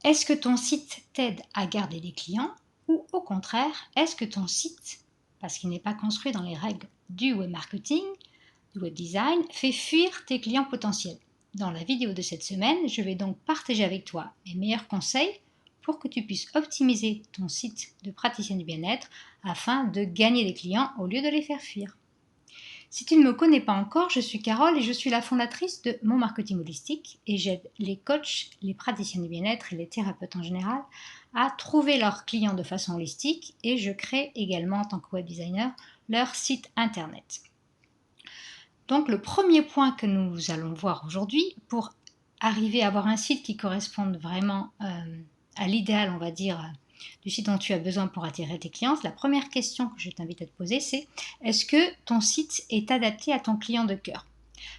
Est-ce que ton site t'aide à garder des clients ou au contraire, est-ce que ton site, parce qu'il n'est pas construit dans les règles du web marketing, du web design, fait fuir tes clients potentiels? Dans la vidéo de cette semaine, je vais donc partager avec toi mes meilleurs conseils pour que tu puisses optimiser ton site de praticien du bien-être afin de gagner des clients au lieu de les faire fuir. Si tu ne me connais pas encore, je suis Carole et je suis la fondatrice de Mon Marketing Holistique et j'aide les coachs, les praticiens du bien-être et les thérapeutes en général à trouver leurs clients de façon holistique et je crée également en tant que web designer leur site internet. Donc le premier point que nous allons voir aujourd'hui pour arriver à avoir un site qui corresponde vraiment à l'idéal, on va dire, du site dont tu as besoin pour attirer tes clients, la première question que je t'invite à te poser, c'est est-ce que ton site est adapté à ton client de cœur?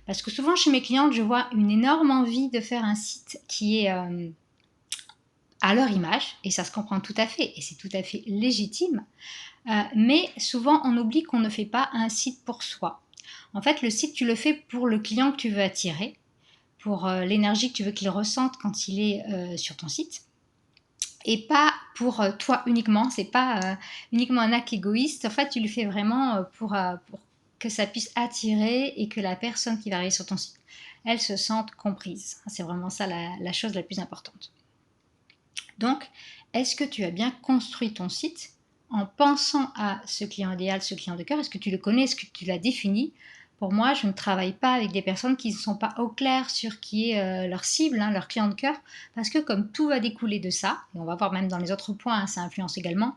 Parce que souvent chez mes clientes, je vois une énorme envie de faire un site qui est à leur image, et ça se comprend tout à fait, et c'est tout à fait légitime, mais souvent on oublie qu'on ne fait pas un site pour soi. En fait, le site, tu le fais pour le client que tu veux attirer, pour l'énergie que tu veux qu'il ressente quand il est sur ton site, et pas pour toi uniquement. C'est pas uniquement un acte égoïste. En fait, tu le fais vraiment pour que ça puisse attirer et que la personne qui va arriver sur ton site, elle se sente comprise. C'est vraiment ça la chose la plus importante. Donc, est-ce que tu as bien construit ton site en pensant à ce client idéal, ce client de cœur? Est-ce que tu le connais? Est-ce que tu l'as défini? Pour moi, je ne travaille pas avec des personnes qui ne sont pas au clair sur qui est leur cible, leur client de cœur, parce que comme tout va découler de ça, et on va voir même dans les autres points, ça influence également,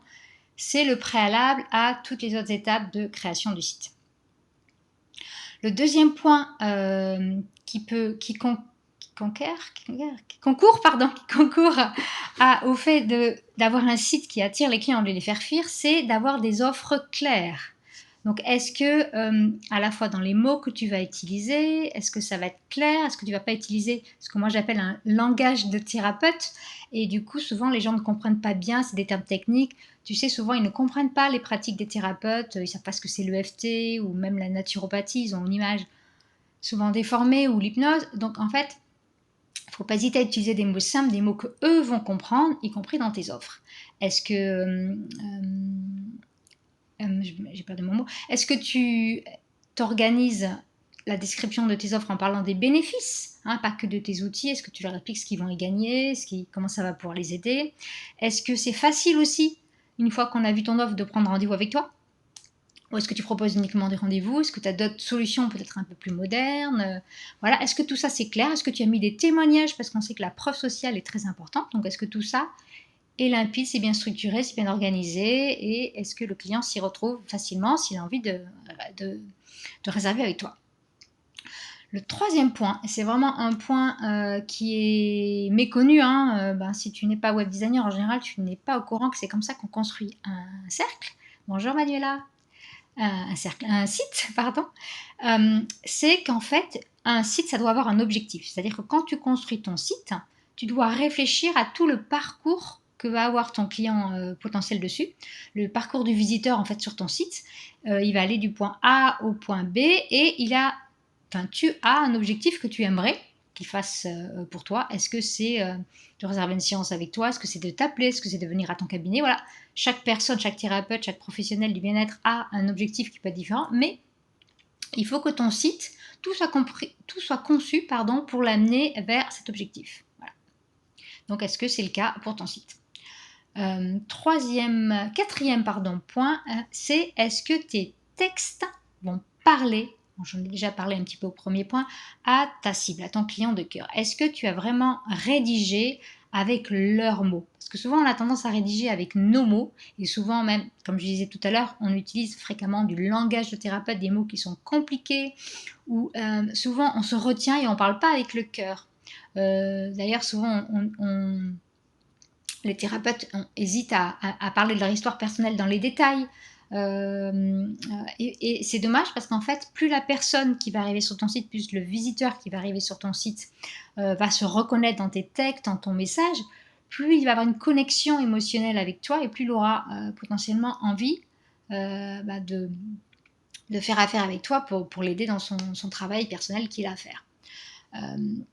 c'est le préalable à toutes les autres étapes de création du site. Le deuxième point qui concourt au fait d'avoir un site qui attire les clients au lieu de les faire fuir, c'est d'avoir des offres claires. Donc, est-ce que, à la fois dans les mots que tu vas utiliser, est-ce que ça va être clair? Est-ce que tu ne vas pas utiliser ce que moi j'appelle un langage de thérapeute? Et du coup, souvent, les gens ne comprennent pas bien, c'est des termes techniques. Tu sais, souvent, ils ne comprennent pas les pratiques des thérapeutes, ils ne savent pas ce que c'est l'EFT ou même la naturopathie, ils ont une image souvent déformée ou l'hypnose. Donc, en fait, il ne faut pas hésiter à utiliser des mots simples, des mots que eux vont comprendre, y compris dans tes offres. Est-ce que j'ai perdu mon mot. Est-ce que tu t'organises la description de tes offres en parlant des bénéfices, pas que de tes outils? Est-ce que tu leur expliques ce qu'ils vont y gagner, comment ça va pouvoir les aider? Est-ce que c'est facile aussi, une fois qu'on a vu ton offre, de prendre rendez-vous avec toi? Ou est-ce que tu proposes uniquement des rendez-vous? Est-ce que tu as d'autres solutions peut-être un peu plus modernes? Voilà. Est-ce que tout ça c'est clair? Est-ce que tu as mis des témoignages? Parce qu'on sait que la preuve sociale est très importante. Donc est-ce que tout ça est limpide, c'est bien structuré, c'est bien organisé? Et est-ce que le client s'y retrouve facilement s'il a envie de réserver avec toi? Le troisième point, et c'est vraiment un point qui est méconnu, si tu n'es pas web designer en général, tu n'es pas au courant que c'est comme ça qu'on construit un cercle. Bonjour Manuela. Un site, pardon, c'est qu'en fait, un site, ça doit avoir un objectif. C'est-à-dire que quand tu construis ton site, tu dois réfléchir à tout le parcours que va avoir ton client potentiel dessus, le parcours du visiteur en fait sur ton site. Il va aller du point A au point B et tu as un objectif que tu aimerais qu'il fasse pour toi. Est-ce que c'est de réserver une séance avec toi? Est-ce que c'est de t'appeler? Est-ce que c'est de venir à ton cabinet? Voilà. Chaque personne, chaque thérapeute, chaque professionnel du bien-être a un objectif qui peut être différent, mais il faut que ton site, tout soit conçu pour l'amener vers cet objectif. Voilà. Donc, est-ce que c'est le cas pour ton site? Quatrième point, c'est est-ce que tes textes vont parler, j'en ai déjà parlé un petit peu au premier point, à ta cible, à ton client de cœur? Est-ce que tu as vraiment rédigé avec leurs mots? Parce que souvent on a tendance à rédiger avec nos mots et souvent même, comme je disais tout à l'heure, on utilise fréquemment du langage de thérapeute, des mots qui sont compliqués ou souvent on se retient et on ne parle pas avec le cœur. D'ailleurs souvent les thérapeutes hésitent à parler de leur histoire personnelle dans les détails. Et c'est dommage parce qu'en fait, plus la personne qui va arriver sur ton site, plus le visiteur qui va arriver sur ton site va se reconnaître dans tes textes, dans ton message, plus il va avoir une connexion émotionnelle avec toi et plus il aura potentiellement envie de faire affaire avec toi pour l'aider dans son travail personnel qu'il a à faire.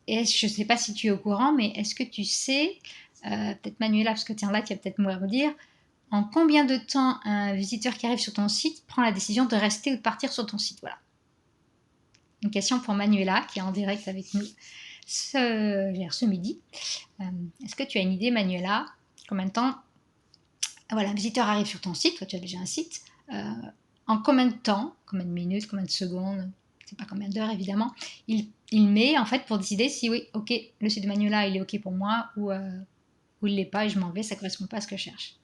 Et je ne sais pas si tu es au courant, mais est-ce que tu sais peut-être Manuela, parce que tu es en live, tu vas peut-être me redire. En combien de temps un visiteur qui arrive sur ton site prend la décision de rester ou de partir sur ton site? Voilà. Une question pour Manuela, qui est en direct avec nous ce midi. Est-ce que tu as une idée, Manuela, combien de temps un visiteur arrive sur ton site, toi tu as déjà un site, en combien de temps, combien de minutes, combien de secondes, c'est pas combien d'heures évidemment, il met en fait pour décider si oui, ok, le site de Manuela il est ok pour moi ou il l'est pas et je m'en vais, ça correspond pas à ce que je cherche.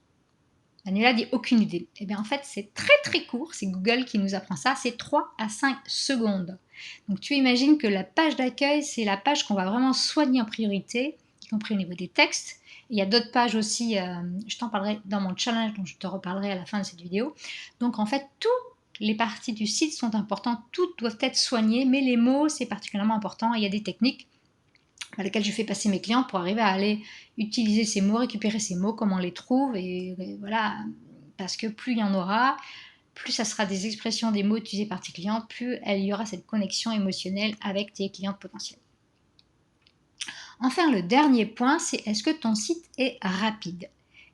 Manuela dit aucune idée. Eh bien en fait c'est très très court, c'est Google qui nous apprend ça, c'est 3 à 5 secondes. Donc tu imagines que la page d'accueil c'est la page qu'on va vraiment soigner en priorité, y compris au niveau des textes. Il y a d'autres pages aussi, je t'en parlerai dans mon challenge dont je te reparlerai à la fin de cette vidéo. Donc en fait toutes les parties du site sont importantes, toutes doivent être soignées, mais les mots c'est particulièrement important. Il y a des techniques à laquelle je fais passer mes clients pour arriver à aller utiliser ces mots, récupérer ces mots, comment on les trouve, et voilà, parce que plus il y en aura, plus ça sera des expressions, des mots utilisés par tes clients, plus il y aura cette connexion émotionnelle avec tes clients potentiels. Enfin, le dernier point, c'est est-ce que ton site est rapide?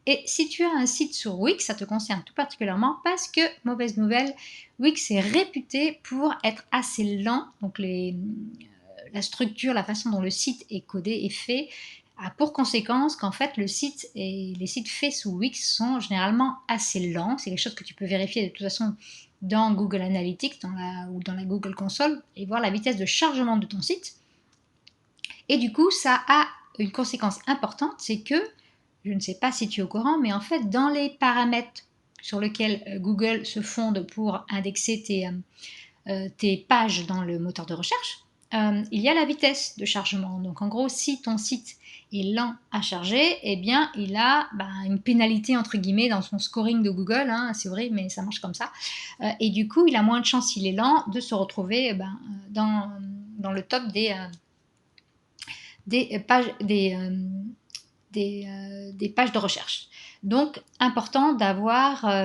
Et si tu as un site sur Wix, ça te concerne tout particulièrement parce que, mauvaise nouvelle, Wix est réputé pour être assez lent, donc la structure, la façon dont le site est codé et fait a pour conséquence qu'en fait les sites faits sous Wix sont généralement assez lents. C'est quelque chose que tu peux vérifier de toute façon dans Google Analytics ou dans la Google Console et voir la vitesse de chargement de ton site. Et du coup, ça a une conséquence importante, c'est que, je ne sais pas si tu es au courant, mais en fait dans les paramètres sur lesquels Google se fonde pour indexer tes pages dans le moteur de recherche, il y a la vitesse de chargement. Donc en gros, si ton site est lent à charger, eh bien il a une pénalité entre guillemets dans son scoring de Google, hein, c'est vrai, mais ça marche comme ça. Et du coup, il a moins de chances, s'il est lent, de se retrouver dans le top des pages de recherche. Donc, important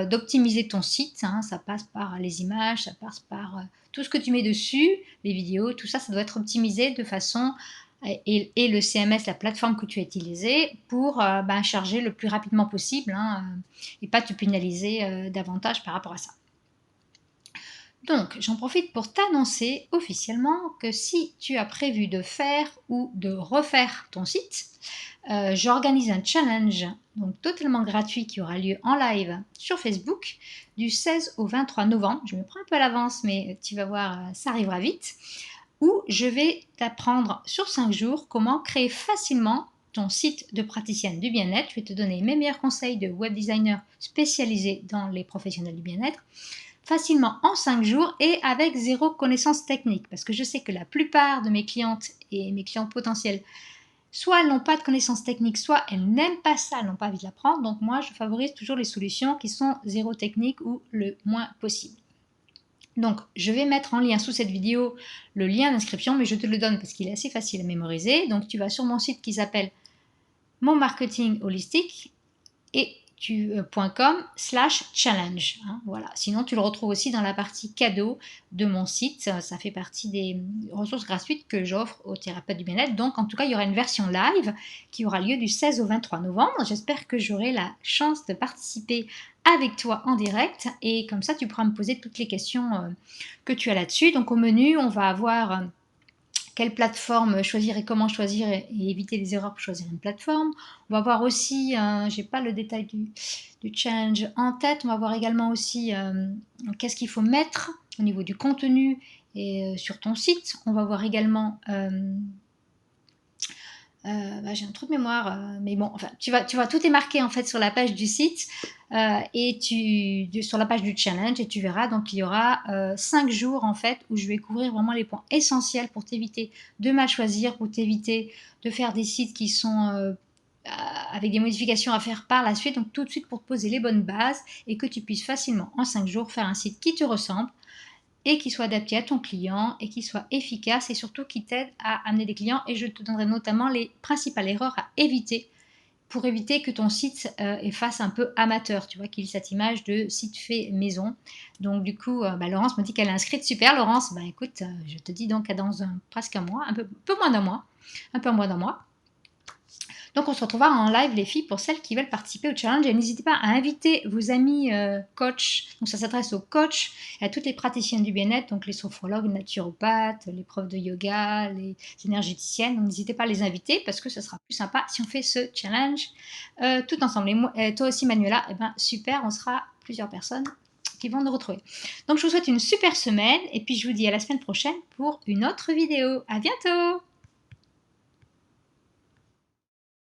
d'optimiser ton site, hein, ça passe par les images, ça passe par tout ce que tu mets dessus, les vidéos, tout ça, ça doit être optimisé de façon, et le CMS, la plateforme que tu as utilisée, pour charger le plus rapidement possible, hein, et pas te pénaliser davantage par rapport à ça. Donc, j'en profite pour t'annoncer officiellement que si tu as prévu de faire ou de refaire ton site, j'organise un challenge donc totalement gratuit qui aura lieu en live sur Facebook du 16 au 23 novembre. Je me prends un peu à l'avance, mais tu vas voir, ça arrivera vite. Où je vais t'apprendre sur 5 jours comment créer facilement ton site de praticienne du bien-être. Je vais te donner mes meilleurs conseils de web designer spécialisé dans les professionnels du bien-être facilement en 5 jours et avec zéro connaissance technique, parce que je sais que la plupart de mes clientes et mes clients potentiels, soit elles n'ont pas de connaissances techniques, soit elles n'aiment pas ça, elles n'ont pas envie de l'apprendre. Donc moi, je favorise toujours les solutions qui sont zéro technique ou le moins possible. Donc, je vais mettre en lien sous cette vidéo le lien d'inscription, mais je te le donne parce qu'il est assez facile à mémoriser. Donc, tu vas sur mon site qui s'appelle Mon Marketing Holistique et .com/challenge. Hein, voilà. Sinon, tu le retrouves aussi dans la partie cadeau de mon site. Ça fait partie des ressources gratuites que j'offre aux thérapeutes du bien-être. Donc, en tout cas, il y aura une version live qui aura lieu du 16 au 23 novembre. J'espère que j'aurai la chance de participer avec toi en direct. Et comme ça, tu pourras me poser toutes les questions que tu as là-dessus. Donc, au menu, on va avoir quelle plateforme choisir et comment choisir et éviter les erreurs pour choisir une plateforme. On va voir aussi, je n'ai pas le détail du challenge en tête, on va voir également aussi qu'est-ce qu'il faut mettre au niveau du contenu et sur ton site. On va voir également, j'ai un trou de mémoire, mais bon, enfin, tu vois, tout est marqué en fait sur la page du site sur la page du challenge, et tu verras, donc il y aura 5 jours en fait où je vais couvrir vraiment les points essentiels pour t'éviter de mal choisir, pour t'éviter de faire des sites qui sont avec des modifications à faire par la suite, donc tout de suite pour te poser les bonnes bases et que tu puisses facilement en 5 jours faire un site qui te ressemble et qui soit adapté à ton client et qui soit efficace et surtout qui t'aide à amener des clients. Et je te donnerai notamment les principales erreurs à éviter pour éviter que ton site fasse un peu amateur, tu vois, qu'il ait cette image de site fait maison. Donc du coup, Laurence me dit qu'elle est inscrite. Super Laurence, écoute, je te dis donc à dans presque un mois, un peu moins d'un mois, un peu moins d'un mois. Donc on se retrouvera en live les filles pour celles qui veulent participer au challenge et n'hésitez pas à inviter vos amis coachs, donc ça s'adresse aux coachs et à toutes les praticiennes du bien-être, donc les sophrologues, les naturopathes, les profs de yoga, les énergéticiennes, donc n'hésitez pas à les inviter parce que ça sera plus sympa si on fait ce challenge tout ensemble. Et moi, toi aussi Manuela, eh ben, super, on sera plusieurs personnes qui vont nous retrouver. Donc je vous souhaite une super semaine et puis je vous dis à la semaine prochaine pour une autre vidéo. À bientôt!